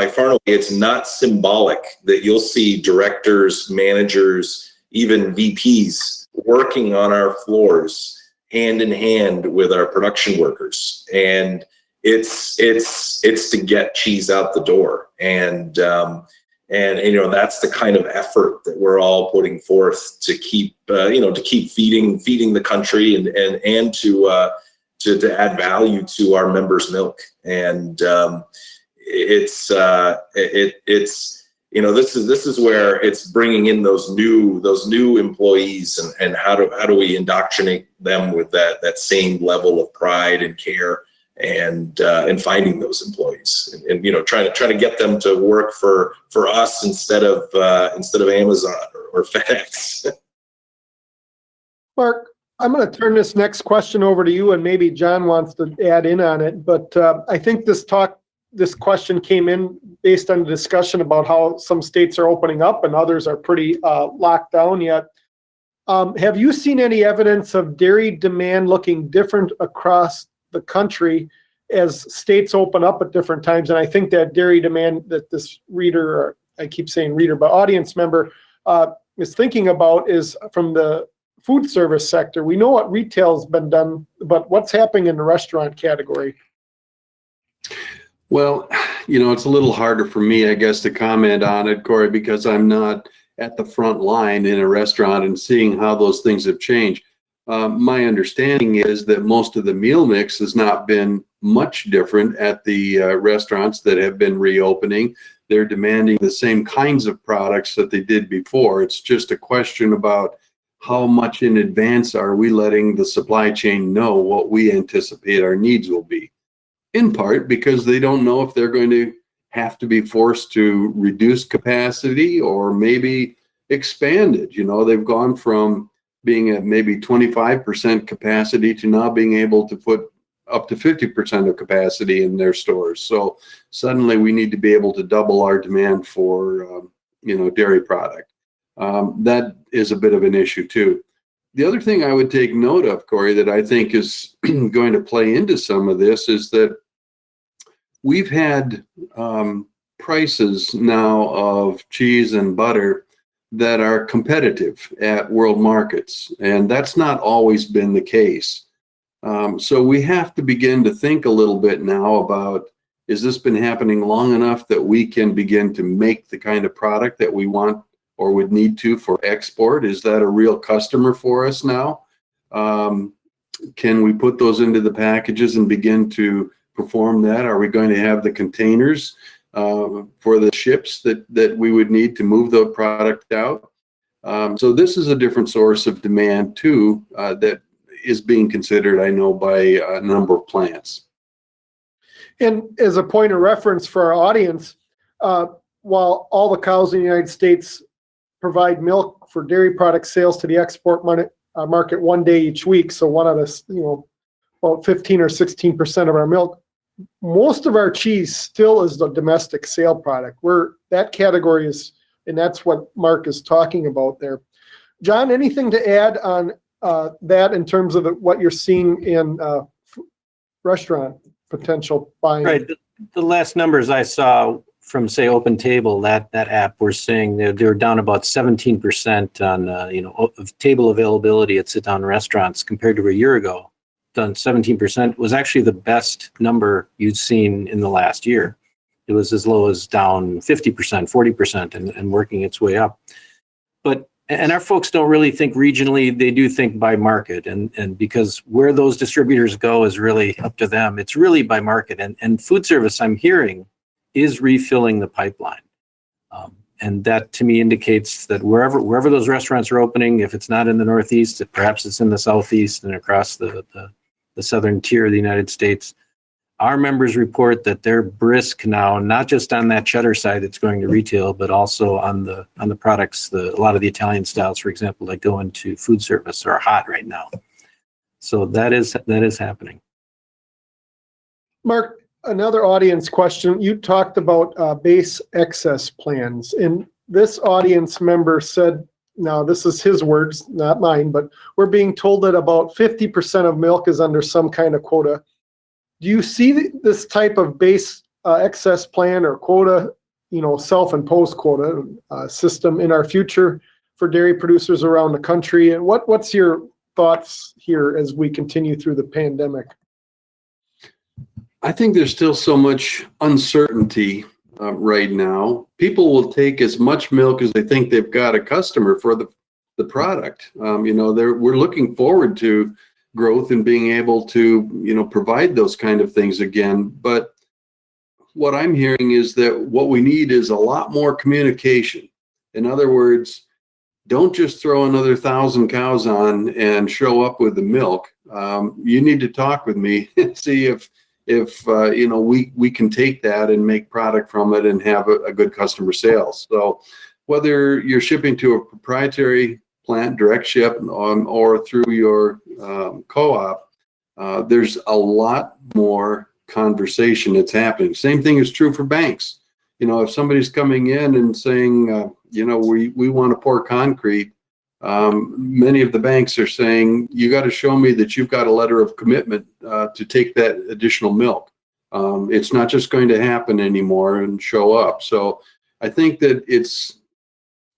Speaker 3: far and away, it's not symbolic that you'll see directors, managers, even VPs working on our floors hand in hand with our production workers. And it's to get cheese out the door. And that's the kind of effort that we're all putting forth to keep feeding the country and to add value to our members' milk. And this is where it's bringing in those new employees, and how do we indoctrinate them with that same level of pride and care, and finding those employees, and trying to get them to work for us instead of Amazon or FedEx.
Speaker 1: Mark, I'm going to turn this next question over to you, and maybe John wants to add in on it. But I think this question came in based on the discussion about how some states are opening up and others are pretty locked down yet. Have you seen any evidence of dairy demand looking different across the country as states open up at different times? And I think that dairy demand that this reader, or I keep saying reader, but audience member is thinking about is from the food service sector. We know what retail's been done, but what's happening in the restaurant category?
Speaker 4: Well, it's a little harder for me, I guess, to comment on it, Corey, because I'm not at the front line in a restaurant and seeing how those things have changed. My understanding is that most of the meal mix has not been much different at the restaurants that have been reopening. They're demanding the same kinds of products that they did before. It's just a question about how much in advance are we letting the supply chain know what we anticipate our needs will be. In part because they don't know if they're going to have to be forced to reduce capacity or maybe expand it. They've gone from being at maybe 25% capacity to now being able to put up to 50% of capacity in their stores. So suddenly we need to be able to double our demand for, dairy product. That is a bit of an issue too. The other thing I would take note of, Corey, that I think is going to play into some of this is that we've had prices now of cheese and butter that are competitive at world markets, and that's not always been the case. So we have to begin to think a little bit now about, has this been happening long enough that we can begin to make the kind of product that we want or would need to for export? Is that a real customer for us now? Can we put those into the packages and begin to perform that? Are we going to have the containers for the ships that we would need to move the product out? So this is a different source of demand too that is being considered, I know, by a number of plants.
Speaker 1: And as a point of reference for our audience, while all the cows in the United States provide milk for dairy product sales to the export market one day each week, so one out of about 15 or 16% of our milk, most of our cheese still is the domestic sale product. That category is, and that's what Mark is talking about there. John, anything to add on that in terms of what you're seeing in restaurant potential buying?
Speaker 2: Right. The last numbers I saw from, say, Open Table, that app, were saying they were down about 17% on of table availability at sit-down restaurants compared to a year ago. Done 17% was actually the best number you'd seen in the last year. It was as low as down 50%, 40%, and working its way up. And our folks don't really think regionally, they do think by market. And because where those distributors go is really up to them. It's really by market. And food service, I'm hearing, is refilling the pipeline. And that to me indicates that wherever those restaurants are opening, if it's not in the Northeast, perhaps it's in the Southeast and across the southern tier of the United States. Our members report that they're brisk now, not just on that cheddar side that's going to retail, but also on the products, a lot of the Italian styles, for example, that go into food service are hot right now. So that is happening.
Speaker 1: Mark, another audience question. You talked about base excess plans, and this audience member said, now this is his words, not mine, but we're being told that about 50% of milk is under some kind of quota. Do you see this type of base excess plan or quota, self-imposed quota system in our future for dairy producers around the country? And what's your thoughts here as we continue through the pandemic?
Speaker 4: I think there's still so much uncertainty right now. People will take as much milk as they think they've got a customer for the product. We're looking forward to growth and being able to, provide those kind of things again. But what I'm hearing is that what we need is a lot more communication. In other words, don't just throw another 1,000 cows on and show up with the milk. You need to talk with me and see if we can take that and make product from it and have a good customer sales. So whether you're shipping to a proprietary plant, direct ship, or through your co-op, there's a lot more conversation that's happening. Same thing is true for banks. If somebody's coming in and saying, we want to pour concrete, many of the banks are saying, you got to show me that you've got a letter of commitment to take that additional milk. It's not just going to happen anymore and show up. So I think that it's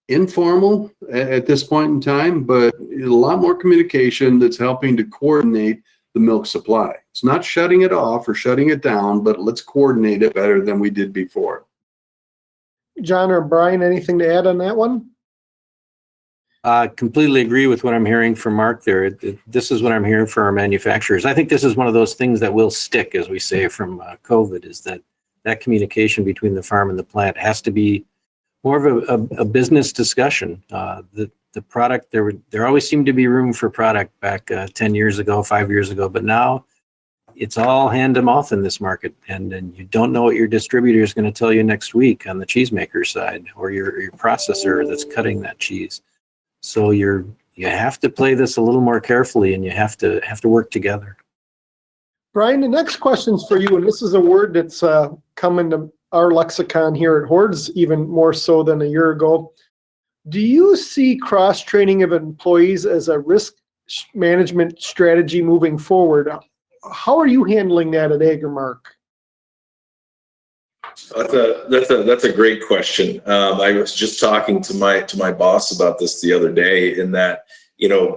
Speaker 4: informal at this point in time, but a lot more communication that's helping to coordinate the milk supply. It's not shutting it off or shutting it down, but let's coordinate it better than we did before.
Speaker 1: John or Brian, anything to add on that one?
Speaker 2: I completely agree with what I'm hearing from Mark there. This is what I'm hearing from our manufacturers. I think this is one of those things that will stick, as we say, from COVID, is that communication between the farm and the plant has to be more of a business discussion. The product, there always seemed to be room for product back 10 years ago, 5 years ago, but now it's all hand to mouth in this market, and you don't know what your distributor is going to tell you next week on the cheesemaker side or your processor that's cutting that cheese. So you have to play this a little more carefully, and you have to work together.
Speaker 1: Brian, the next question's for you, and this is a word that's come into our lexicon here at Hordes even more so than a year ago. Do you see cross-training of employees as a risk management strategy moving forward? How are you handling that at Agrimark?
Speaker 3: That's a great question. I was just talking to my boss about this the other day, in that,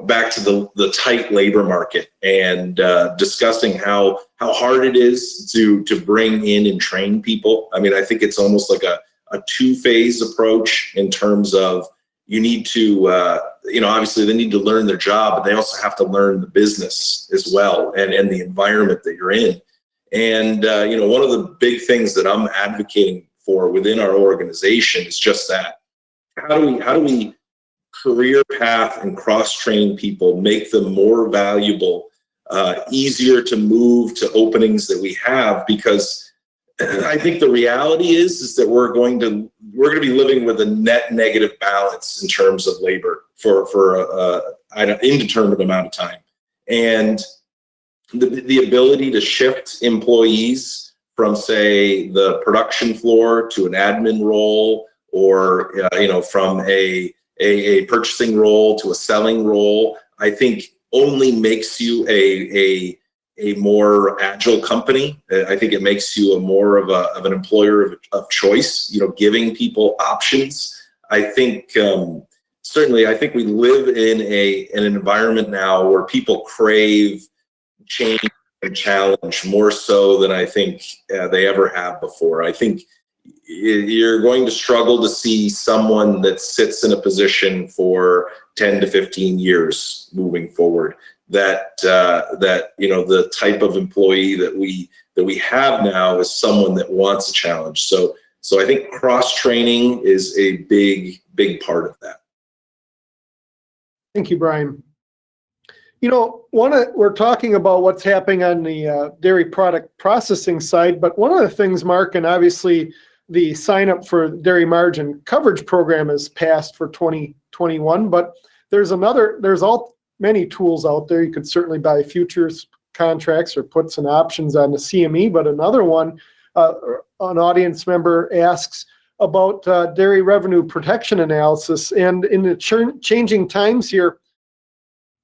Speaker 3: back to the tight labor market, and discussing how hard it is to bring in and train people. I mean, I think it's almost like a two-phase approach in terms of, you need to, obviously they need to learn their job, but they also have to learn the business as well, and the environment that you're in. And, one of the big things that I'm advocating for within our organization is just that. How do we career path and cross-train people, make them more valuable, easier to move to openings that we have? Because I think the reality is that we're going to be living with a net negative balance in terms of labor for an indeterminate amount of time. And the ability to shift employees from, say, the production floor to an admin role, or from a purchasing role to a selling role, I think only makes you a a more agile company. I think it makes you more of an employer of choice, giving people options. I think certainly, I think we live in an environment now where people crave change and challenge more so than I think they ever have before. I think you're going to struggle to see someone that sits in a position for 10 to 15 years moving forward. That the type of employee that we have now is someone that wants a challenge. So I think cross training is a big part of that.
Speaker 1: Thank you, Brian. We're talking about what's happening on the dairy product processing side, but one of the things, Mark, and obviously the sign up for dairy margin coverage program is passed for 2021, but there's many tools out there. You could certainly buy futures contracts or put some options on the CME, but another one, an audience member asks about dairy revenue protection analysis. And in the changing times here,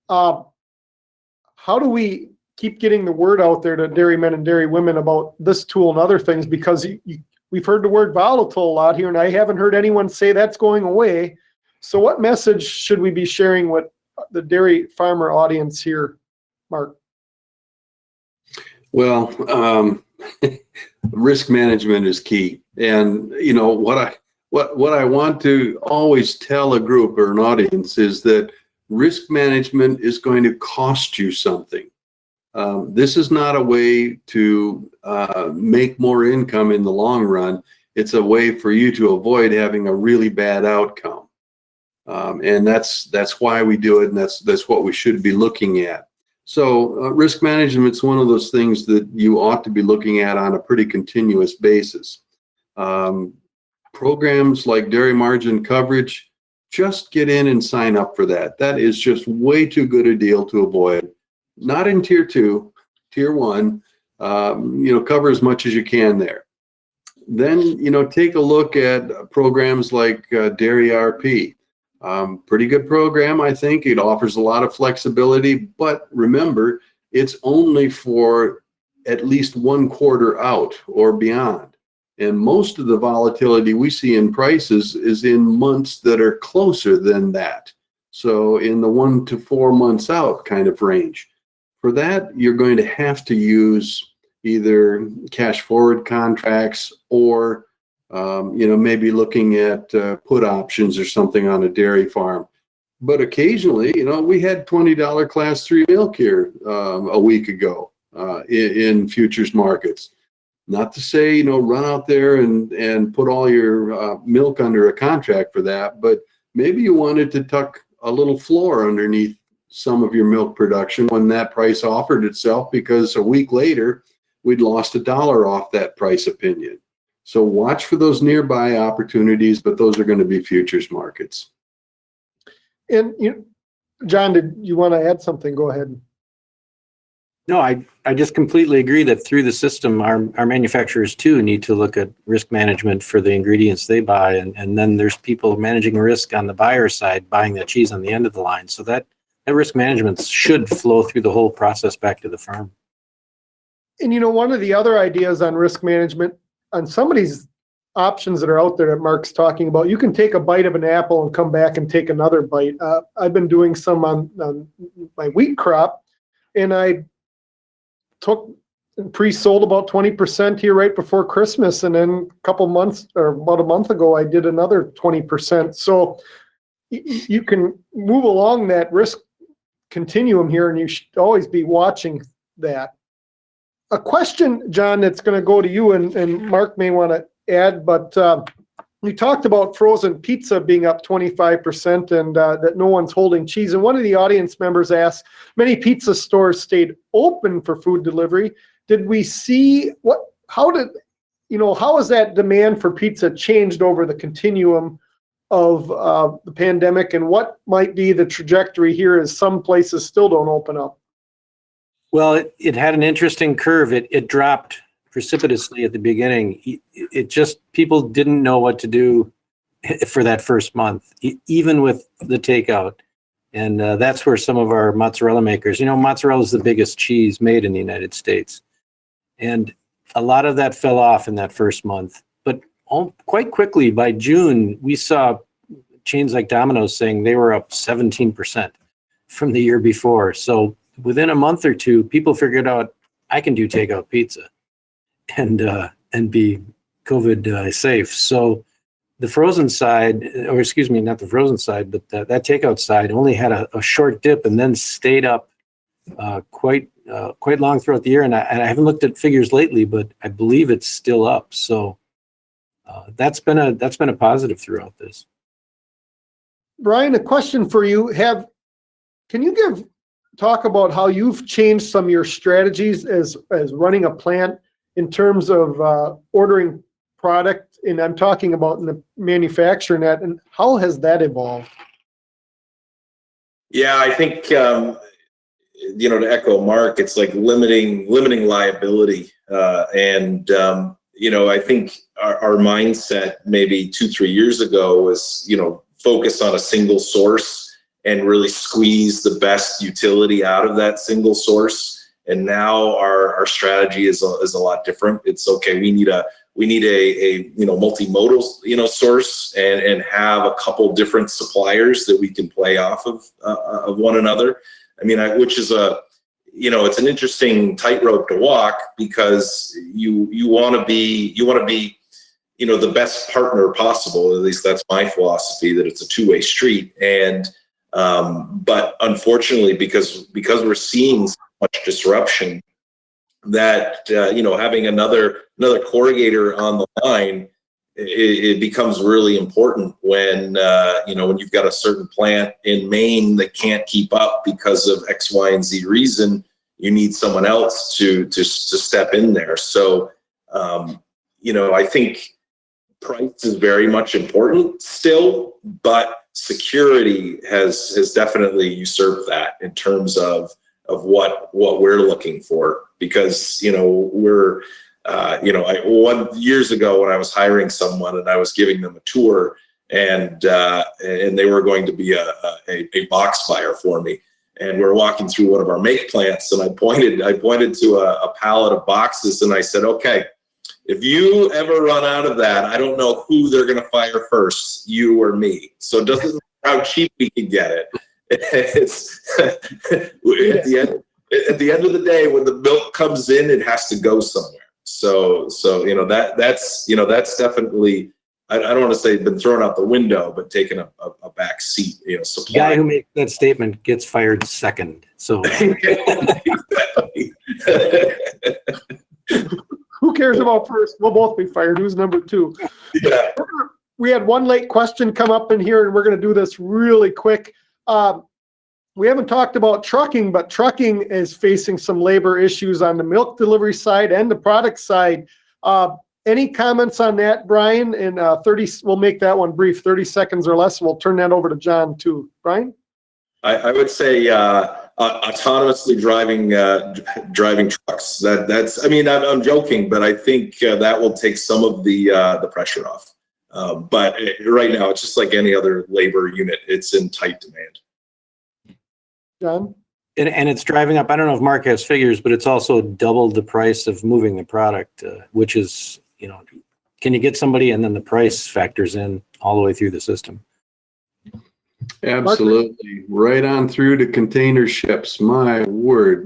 Speaker 1: how do we keep getting the word out there to dairymen and dairywomen about this tool and other things? Because we've heard the word volatile a lot here, and I haven't heard anyone say that's going away. So what message should we be sharing with the dairy farmer audience here, Mark?
Speaker 4: Well, risk management is key. And what I want to always tell a group or an audience is that risk management is going to cost you something. This is not a way to make more income in the long run. It's a way for you to avoid having a really bad outcome. And that's why we do it, and that's what we should be looking at. So risk management is one of those things that you ought to be looking at on a pretty continuous basis. Programs like dairy margin coverage, just get in and sign up for that. That is just way too good a deal to avoid. Not in tier 2, tier 1, cover as much as you can there. Then, take a look at programs like Dairy RP. Pretty good program, I think. It offers a lot of flexibility, but remember, it's only for at least 1 quarter out or beyond. And most of the volatility we see in prices is in months that are closer than that. So in the 1 to 4 months out kind of range. For that, you're going to have to use either cash forward contracts or maybe looking at put options or something on a dairy farm. But occasionally, we had $20 class 3 milk here a week ago in futures markets. Not to say, run out there and put all your milk under a contract for that, but maybe you wanted to tuck a little floor underneath some of your milk production when that price offered itself, because a week later, we'd lost $1 off that price opinion. So watch for those nearby opportunities, but those are going to be futures markets.
Speaker 1: And John, did you want to add something? Go ahead.
Speaker 2: No, I just completely agree that through the system, our manufacturers too need to look at risk management for the ingredients they buy. And then there's people managing risk on the buyer side, buying that cheese on the end of the line. So that risk management should flow through the whole process back to the farm.
Speaker 1: And one of the other ideas on risk management, on some of these options that are out there that Mark's talking about, you can take a bite of an apple and come back and take another bite. I've been doing some on my wheat crop, and I took pre-sold about 20% here right before Christmas, and then a couple months or about a month ago, I did another 20%. So you can move along that risk continuum here, and you should always be watching that. A question, John, that's going to go to you, and Mark may want to add, but we talked about frozen pizza being up 25% and that no one's holding cheese. And one of the audience members asked, many pizza stores stayed open for food delivery. Did we see how has that demand for pizza changed over the continuum of the pandemic, and what might be the trajectory here as some places still don't open up?
Speaker 2: Well, it had an interesting curve. It dropped precipitously at the beginning. It just, people didn't know what to do for that first month, even with the takeout. And that's where some of our mozzarella makers, mozzarella is the biggest cheese made in the United States. And a lot of that fell off in that first month. But quite quickly, by June, we saw chains like Domino's saying they were up 17% from the year before. So within a month or two, people figured out I can do takeout pizza and be COVID safe. So the frozen side, or excuse me, not the frozen side, but that takeout side only had a short dip and then stayed up quite long throughout the year. And I haven't looked at figures lately, but I believe it's still up. So that's been a positive throughout this.
Speaker 1: Brian, a question for you. Can you talk about how you've changed some of your strategies as running a plant in terms of ordering product, and I'm talking about in the manufacturing that, and how has that evolved?
Speaker 3: Yeah, I think to echo Mark, it's like limiting liability, and I think our mindset maybe 2-3 years ago was focus on a single source and really squeeze the best utility out of that single source. And now our strategy is a lot different. It's okay. We need a multimodal source and have a couple different suppliers that we can play off of one another. I mean, which is it's an interesting tightrope to walk, because you want to be the best partner possible. At least that's my philosophy, that it's a two-way street. And but unfortunately, because we're seeing so much disruption, that having another corrugator on the line, it becomes really important when you've got a certain plant in Maine that can't keep up because of X, Y, and Z reason. You need someone else to step in there. So I think price is very much important still, but security has definitely usurped that in terms of what we're looking for, because we're years ago when I was hiring someone and I was giving them a tour, and they were going to be a box buyer for me, and we're walking through one of our make plants, and I pointed to a pallet of boxes, and I said, okay, if you ever run out of that, I don't know who they're going to fire first, you or me. So it doesn't matter how cheap we can get it. It's at the end of the day, when the milk comes in, it has to go somewhere. So that's definitely, I don't want to say been thrown out the window, but taken a back seat. Supply.
Speaker 2: The guy who makes that statement gets fired second. So
Speaker 1: Who cares about first? We'll both be fired. Who's number two?
Speaker 3: Yeah.
Speaker 1: We had one late question come up in here, and we're going to do this really quick. We haven't talked about trucking, but trucking is facing some labor issues on the milk delivery side and the product side. Any comments on that, Brian? And we'll make that one brief, 30 seconds or less. We'll turn that over to John too. Brian?
Speaker 3: I would say autonomously driving trucks. That's. I mean, I'm joking, but I think that will take some of the pressure off. But right now, it's just like any other labor unit. It's in tight demand.
Speaker 1: John?
Speaker 2: And it's driving up. I don't know if Mark has figures, but it's also doubled the price of moving the product, which is, can you get somebody, and then the price factors in all the way through the system.
Speaker 4: Absolutely. Right on through to container ships. My word.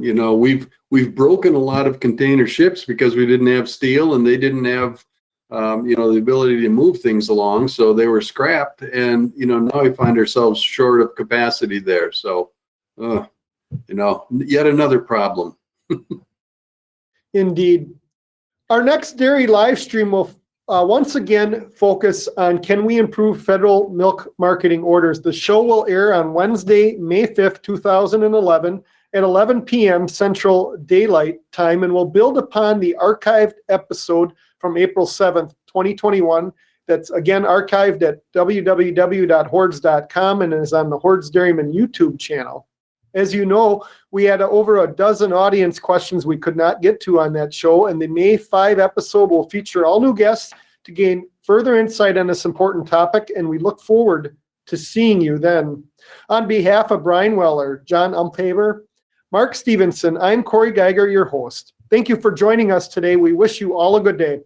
Speaker 4: We've broken a lot of container ships because we didn't have steel, and they didn't have the ability to move things along. So they were scrapped, and now we find ourselves short of capacity there. So yet another problem.
Speaker 1: Indeed. Our next dairy live stream will once again focus on, can we improve federal milk marketing orders? The show will air on Wednesday, May 5th, 2011 at 11 p.m. Central Daylight Time, and will build upon the archived episode from April 7th, 2021. That's again archived at www.hordes.com and is on the Hordes Dairyman YouTube channel. As you know, we had over a dozen audience questions we could not get to on that show, and the May 5 episode will feature all new guests to gain further insight on this important topic, and we look forward to seeing you then. On behalf of Brian Weller, John Umpaver, Mark Stevenson, I'm Corey Geiger, your host. Thank you for joining us today. We wish you all a good day.